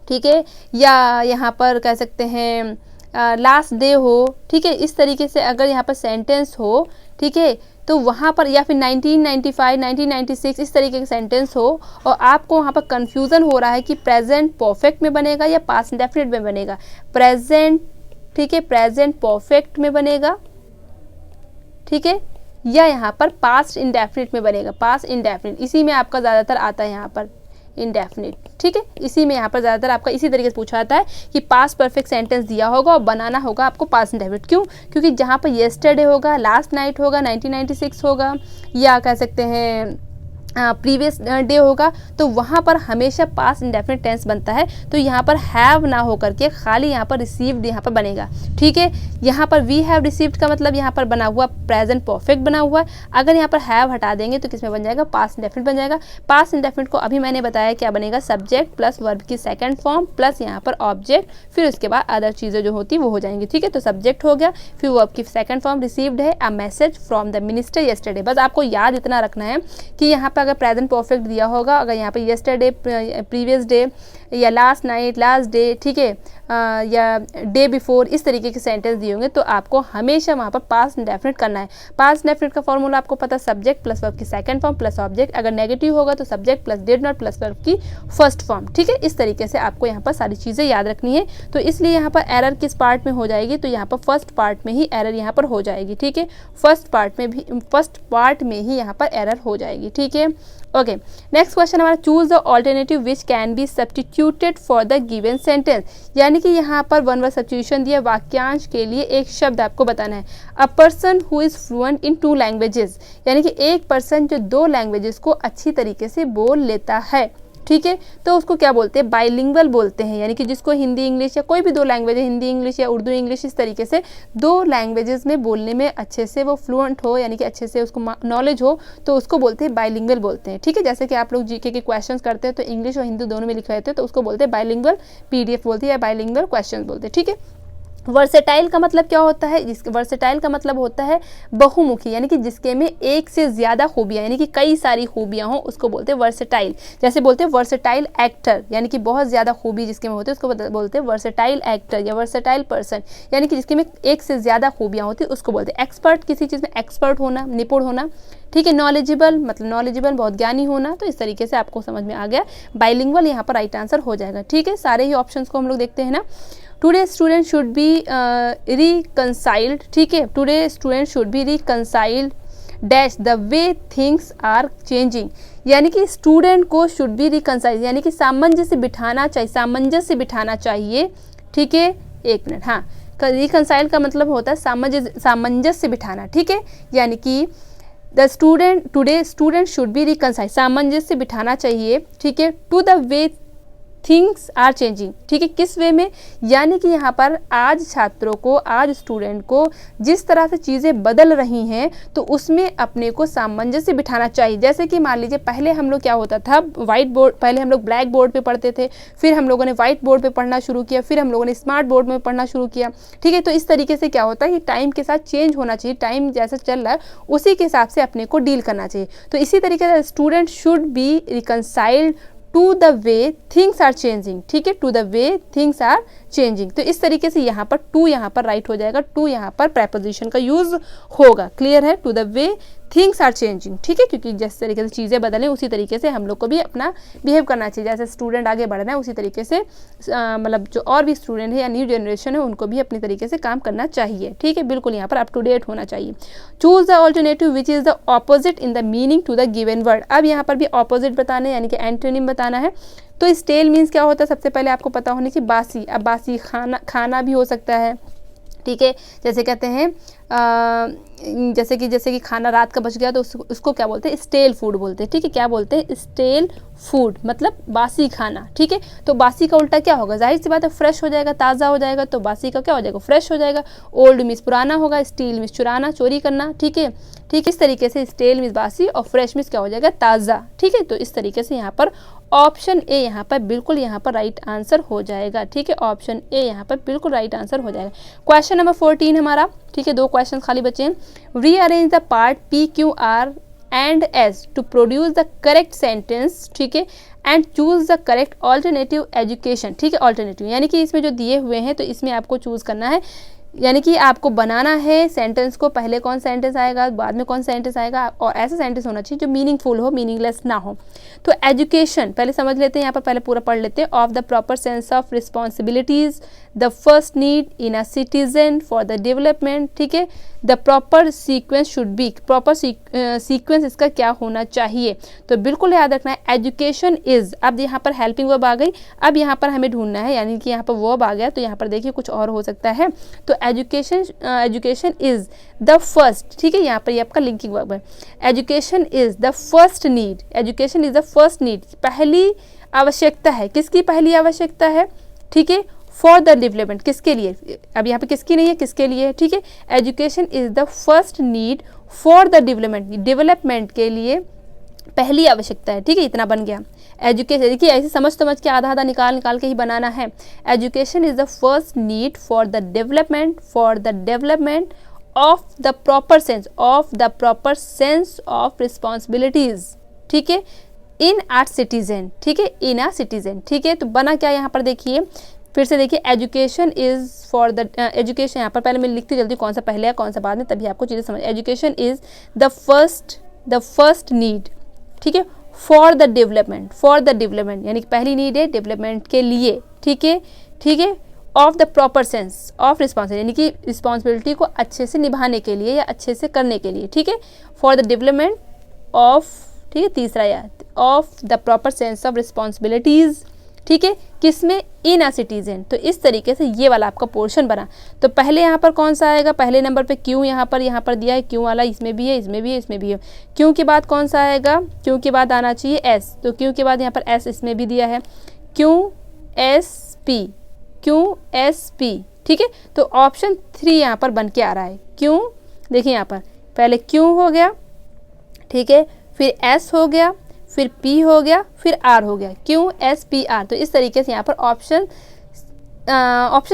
ठीक है, या यहाँ पर कह सकते हैं लास्ट डे हो, ठीक है, इस तरीके से अगर यहाँ पर सेंटेंस हो, ठीक है, तो वहाँ पर या फिर 1995, 1996 इस तरीके का सेंटेंस हो और आपको वहाँ पर कन्फ्यूज़न हो रहा है कि प्रेजेंट परफेक्ट में बनेगा या पास्ट इंडेफिनिट में बनेगा, प्रेजेंट, ठीक है, प्रेजेंट परफेक्ट में बनेगा, ठीक है, या यहाँ पर पास्ट इंडेफिनिट में बनेगा, पास्ट इंडेफिनिट, इसी में आपका ज़्यादातर आता है यहाँ पर इंडेफिनिट, ठीक है, इसी में यहाँ पर ज़्यादातर आपका इसी तरीके से पूछा जाता है कि पास्ट परफेक्ट सेंटेंस दिया होगा और बनाना होगा आपको पास्ट इंडेफिनिट। क्यों? क्योंकि जहाँ पर येस्टरडे होगा, लास्ट नाइट होगा, 1996 होगा, या कह सकते हैं प्रीवियस डे होगा, तो वहाँ पर हमेशा पास्ट इंडेफिनिट टेंस बनता है। तो यहाँ पर हैव ना हो करके खाली यहाँ पर रिसीव्ड यहाँ पर बनेगा, ठीक है। यहाँ पर वी हैव रिसीव्ड का मतलब यहाँ पर बना हुआ प्रेजेंट परफेक्ट बना हुआ है। अगर यहाँ पर हैव हटा देंगे तो किसमें बन जाएगा? पास्ट इंडेफिनिट बन जाएगा। पास्ट इंडेफिनिट को अभी मैंने बताया क्या बनेगा? सब्जेक्ट प्लस वर्ब की सेकंड फॉर्म प्लस यहाँ पर ऑब्जेक्ट, फिर उसके बाद अदर चीज़ें जो होती वो हो जाएंगी, ठीक है। तो सब्जेक्ट हो गया, फिर वर्ब की सेकंड फॉर्म रिसीव्ड है, a message from the minister yesterday. बस आपको याद इतना रखना है कि यहाँ पर अगर प्रेजेंट परफेक्ट दिया होगा, अगर यहाँ पे येस्टरडे, प्रीवियस डे, या लास्ट नाइट, लास्ट डे, ठीक है, या डे बिफोर, इस तरीके के सेंटेंस दिए होंगे तो आपको हमेशा वहाँ पर पास्ट इंडेफिनिट करना है। पास्ट इंडेफिनिट का फॉर्मूला आपको पता है, सब्जेक्ट प्लस वर्ब की सेकंड फॉर्म प्लस ऑब्जेक्ट। अगर नेगेटिव होगा तो subject plus did not plus verb की फर्स्ट फॉर्म, ठीक है। इस तरीके से आपको यहाँ पर सारी चीज़ें याद रखनी है। तो इसलिए यहाँ पर एरर किस पार्ट में हो जाएगी? तो यहाँ पर फर्स्ट पार्ट में ही एरर यहाँ पर हो जाएगी, ठीक है। फर्स्ट पार्ट में ही यहाँ पर एरर हो जाएगी, ठीक है। ओके, नेक्स्ट क्वेश्चन हमारा, choose the alternative which can be substituted for the given sentence. यानी कि यहाँ पर वन वर्ड सब्स्टिट्यूशन दिया, वाक्यांश के लिए एक शब्द आपको बताना है। A person who is fluent in 2 languages, यानी कि एक पर्सन जो 2 लैंग्वेजेस को अच्छी तरीके से बोल लेता है, ठीक है, तो उसको क्या बोलते हैं? बाइलिंगुअल बोलते हैं। यानी कि जिसको हिंदी इंग्लिश या कोई भी 2 लैंग्वेज, हिंदी इंग्लिश या उर्दू इंग्लिश, इस तरीके से 2 लैंग्वेजेस में बोलने में अच्छे से वो फ्लुएंट हो, यानी कि अच्छे से उसको नॉलेज हो, तो उसको बोलते हैं बाइलिंगुअल बोलते हैं, ठीक है। जैसे कि आप लोग जीके के क्वेश्चंस करते हैं तो इंग्लिश और हिंदी दोनों में लिखे रहते हैं, तो उसको बोलते हैं बाइलिंगुअल पीडीएफ बोलते हैं या बाइलिंगुअल क्वेश्चन बोलते हैं, ठीक है। वर्सेटाइल का मतलब क्या होता है? वर्सेटाइल का मतलब होता है बहुमुखी, यानी कि जिसके में एक से ज़्यादा खूबियाँ, यानी कि कई सारी खूबियाँ हों, उसको बोलते हैं वर्सेटाइल। जैसे बोलते हैं वर्सेटाइल एक्टर, यानी कि बहुत ज़्यादा खूबी जिसके में होती है उसको बोलते हैं वर्सेटाइल एक्टर या वर्सेटाइल पर्सन, यानी कि जिसके में एक से ज़्यादा खूबियाँ होती है उसको बोलते हैं। एक्सपर्ट, किसी चीज़ में एक्सपर्ट होना, निपुण होना, ठीक है। नॉलेजेबल मतलब नॉलेजेबल, बहुत ज्ञानी होना। तो इस तरीके से आपको समझ में आ गया, बाइलिंगुअल यहाँ पर राइट आंसर हो जाएगा, ठीक है। सारे ही ऑप्शंस को हम लोग देखते हैं ना। Today student should be reconciled, ठीक है। Today student should be reconciled dash the way things are changing, यानी कि स्टूडेंट को शुड बी रिकंसाइल्ड, यानी कि सामंजस्य बिठाना चाहिए, सामंजस्य बिठाना चाहिए, ठीक है। एक मिनट, हाँ, रिकंसाइल का मतलब होता है सामंजस्य बिठाना, ठीक है। यानी कि today student should be reconcile, सामंजस्य बिठाना चाहिए, ठीक है, to the way things are changing, ठीक है। किस वे में? यानी कि यहाँ पर आज छात्रों को, आज स्टूडेंट को जिस तरह से चीज़ें बदल रही हैं तो उसमें अपने को सामंजस्य बिठाना चाहिए। जैसे कि मान लीजिए पहले हम लोग क्या होता था, वाइट बोर्ड, पहले हम लोग ब्लैक बोर्ड पे पढ़ते थे, फिर हम लोगों ने वाइट बोर्ड पे पढ़ना शुरू किया, फिर हम लोगों ने स्मार्ट बोर्ड में पढ़ना शुरू किया, ठीक है। तो इस तरीके से क्या होता है कि टाइम के साथ चेंज होना चाहिए, टाइम जैसा चल रहा है उसी के हिसाब से अपने को डील करना चाहिए। तो इसी तरीके से student should be reconciled to the way things are changing, ठीक है, to the way things are changing. तो इस तरीके से यहाँ पर टू यहाँ पर राइट हो जाएगा, टू यहाँ पर प्रेपोजिशन का यूज होगा, क्लियर है। To the way things are changing, ठीक है, क्योंकि जिस तरीके से चीज़ें बदलें उसी तरीके से हम लोग को भी अपना बिहेव करना चाहिए। जैसे स्टूडेंट आगे बढ़ रहे हैं उसी तरीके से मतलब जो और भी स्टूडेंट है या न्यू जनरेशन है उनको भी अपनी तरीके से काम करना चाहिए, ठीक है, बिल्कुल यहाँ पर अप टू डेट होना चाहिए। Choose the alternative which is the opposite in the meaning to the given word. अब यहाँ पर भी ऑपोजिट बताना है, यानी कि एंटोनिम बताना है। तो स्टेल मीन्स क्या होता है? सबसे पहले आपको पता होने की बासी। अब बासी खाना भी हो सकता है, ठीक है। जैसे कहते हैं जैसे कि खाना रात का बच गया तो उसको क्या बोलते हैं? स्टेल फूड बोलते हैं, ठीक है। क्या बोलते हैं? स्टेल फूड मतलब बासी खाना, ठीक है। तो बासी का उल्टा क्या होगा? जाहिर सी बात है फ्रेश हो जाएगा, ताज़ा हो जाएगा। तो बासी का क्या हो जाएगा? फ्रेश हो जाएगा। ओल्ड मीन्स पुराना होगा, स्टील मीन्स चुराना, चोरी करना, ठीक है। ठीक इस तरीके से स्टेल मीन्स बासी और फ्रेश मीन्स क्या हो जाएगा? ताज़ा, ठीक है। तो इस तरीके से यहाँ पर ऑप्शन ए यहाँ पर बिल्कुल यहाँ पर राइट आंसर हो जाएगा, ठीक है। ऑप्शन ए यहाँ पर बिल्कुल राइट आंसर हो जाएगा। क्वेश्चन नंबर 14 हमारा, ठीक है, 2 क्वेश्चन खाली बचे हैं। Rearrange the part P Q R and S to produce the correct sentence, ठीक है, and choose the correct alternative education, ठीक है, ऑल्टरनेटिव यानी कि इसमें जो दिए हुए हैं तो इसमें आपको चूज करना है, यानी कि आपको बनाना है सेंटेंस को, पहले कौन सेंटेंस आएगा बाद में कौन सेंटेंस आएगा, और ऐसा सेंटेंस होना चाहिए जो मीनिंगफुल हो, मीनिंगलेस ना हो। तो एजुकेशन पहले समझ लेते हैं, यहाँ पर पहले पूरा पढ़ लेते हैं। Of the proper sense of responsibilities, the first need in a citizen for the development, ठीक है, the proper sequence should be, proper sequence इसका क्या होना चाहिए, तो बिल्कुल याद रखना है एजुकेशन इज। अब यहाँ पर हेल्पिंग वर्ब आ गई, अब यहाँ पर हमें ढूंढना है, यानी कि यहाँ पर वर्ब आ गया तो यहाँ पर देखिए कुछ और हो सकता है, तो एजुकेशन इज द फर्स्ट, ठीक है, यहाँ पर ये आपका लिंकिंग वर्ब है। Education is the first need, education is the first need, पहली आवश्यकता है, किसकी पहली आवश्यकता है, ठीक है, फॉर द डेवलपमेंट, किसके लिए, अब यहाँ पे किसकी नहीं है, किसके लिए, ठीक है, education is the first need for the development, development के लिए पहली आवश्यकता है, ठीक है, इतना बन गया। एजुकेशन देखिए ऐसे समझ के आधा आधा निकाल के ही बनाना है। Education is the first need for the development of the proper sense of responsibilities, ठीक है, इन आर सिटीजन, ठीक है, इन आर सिटीजन, ठीक है, तो बना क्या यहाँ पर देखिए, फिर से देखिए, education is for the education, यहाँ पर पहले मैं लिखती जल्दी कौन सा पहले है कौन सा बाद में, तभी आपको चीज़ें समझ। Education is the first need, ठीक है, फॉर द डेवलपमेंट यानी कि पहली नीड है डेवलपमेंट के लिए, ठीक है, ठीक है, of the proper sense of responsibility यानी कि रिस्पॉन्सिबिलिटी को अच्छे से निभाने के लिए या अच्छे से करने के लिए, ठीक है, फॉर द डेवलपमेंट ऑफ, ठीक है, तीसरा याद, of the proper sense of responsibilities, ठीक है, किसमें, इन अ सिटीजन। तो इस तरीके से ये वाला आपका पोर्शन बना। तो पहले यहाँ पर कौन सा आएगा, पहले नंबर पे क्यों, यहाँ पर दिया है क्यों वाला, इसमें भी है, इसमें भी है, इसमें भी है। क्यों के बाद कौन सा आएगा, क्यों के बाद आना चाहिए एस, तो क्यों के बाद यहाँ पर एस इसमें भी दिया है, क्यों एस पी, ठीक है, तो ऑप्शन 3 यहाँ पर बन के आ रहा है। क्यों, देखिए यहाँ पर पहले क्यों हो गया, ठीक है, फिर एस हो गया, फिर पी हो गया, फिर आर हो गया, क्यों एस पी आर। तो इस तरीके से यहाँ पर ऑप्शन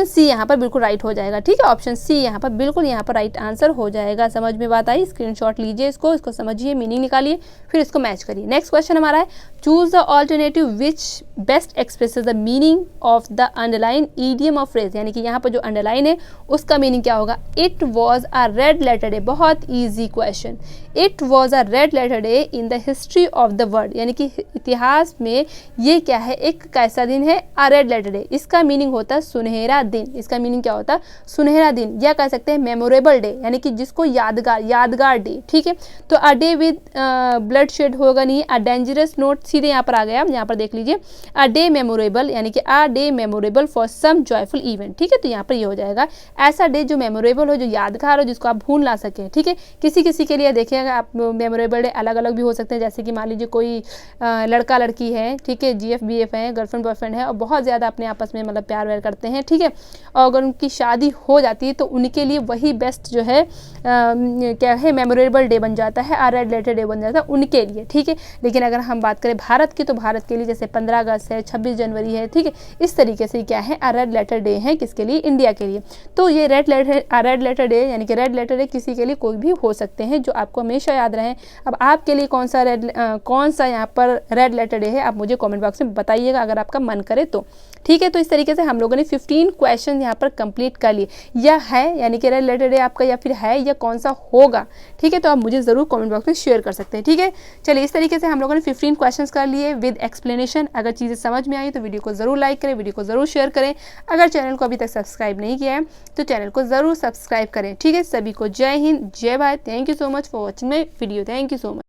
सी यहाँ पर बिल्कुल राइट हो जाएगा, ठीक है, ऑप्शन सी यहाँ पर बिल्कुल यहाँ पर राइट आंसर हो जाएगा। समझ में बात आई, स्क्रीनशॉट लीजिए, इसको समझिए, मीनिंग निकालिए, फिर इसको मैच करिए। नेक्स्ट क्वेश्चन हमारा है, choose the alternative which best expresses the meaning of the underline idiom of phrase, यानी कि यहाँ पर जो अंडरलाइन है उसका मीनिंग क्या होगा। It was a red letter day, बहुत easy question. It was a red letter day in the history of the world, यानी कि इतिहास में ये क्या है, एक कैसा दिन है, अ रेड लेटर डे, इसका मीनिंग होता है सुनहरा दिन, इसका मीनिंग क्या होता है, सुनहरा दिन, या कह सकते हैं मेमोरेबल डे, यानी कि जिसको यादगार डे, ठीक है। तो a day with blood shed होगा नहीं, अ डेंजरस नोट सीधे यहाँ पर आ गया, यहाँ पर देख लीजिए, अ डे मेमोरेबल, यानी कि a day memorable for some joyful event, ठीक है, तो यहाँ पर ये हो जाएगा ऐसा डे जो मेमोरेबल हो, जो यादगार हो, जिसको आप भूल ना सकें, ठीक है। किसी के लिए देखिएगा आप मेमोरेबल डे अलग अलग भी हो सकते हैं, जैसे कि मान लीजिए कोई लड़का लड़की है, ठीक है, GF BF है, गर्लफ्रेंड बॉयफ्रेंड है, और बहुत ज़्यादा अपने आपस में मतलब प्यार व्यार करते हैं, ठीक है, और अगर उनकी शादी हो जाती है तो उनके लिए वही बेस्ट जो है क्या है, मेमोरेबल डे बन जाता है, रेड लेटर डे बन जाता है उनके लिए, ठीक है। लेकिन अगर हम बात करें भारत की, तो भारत के लिए जैसे 15 अगस्त है, 26 जनवरी है, ठीक है, इस तरीके से क्या है, रेड लेटर डे है, किसके लिए, इंडिया के लिए। तो ये रेड लेटर डे यानी कि रेड लेटर डे किसी के लिए कोई भी हो सकते हैं, जो आपको हमेशा याद रहे। अब आपके लिए कौन सा यहाँ पर रेड लेटर डे है, आप मुझे कमेंट बॉक्स में बताइएगा अगर आपका मन करे तो, ठीक है। तो इस तरीके से हम लोगों ने 15 क्वेश्चन यहाँ पर कंप्लीट कर लिए, या है यानी कि रेड लेटर डे आपका, या फिर है, या कौन सा होगा, ठीक है, तो आप मुझे ज़रूर कमेंट बॉक्स में शेयर कर सकते हैं, ठीक है। चलिए, इस तरीके से हम लोगों ने 15 क्वेश्चंस कर लिए विद एक्सप्लेनेशन। अगर चीज़ें समझ में आई तो वीडियो को ज़रूर लाइक करें, वीडियो को ज़रूर शेयर करें। अगर चैनल को अभी तक सब्सक्राइब नहीं किया है तो चैनल को ज़रूर सब्सक्राइब करें, ठीक है। सभी को जय हिंद, जय Bharat, thank you so much for watching my video, thank you so much.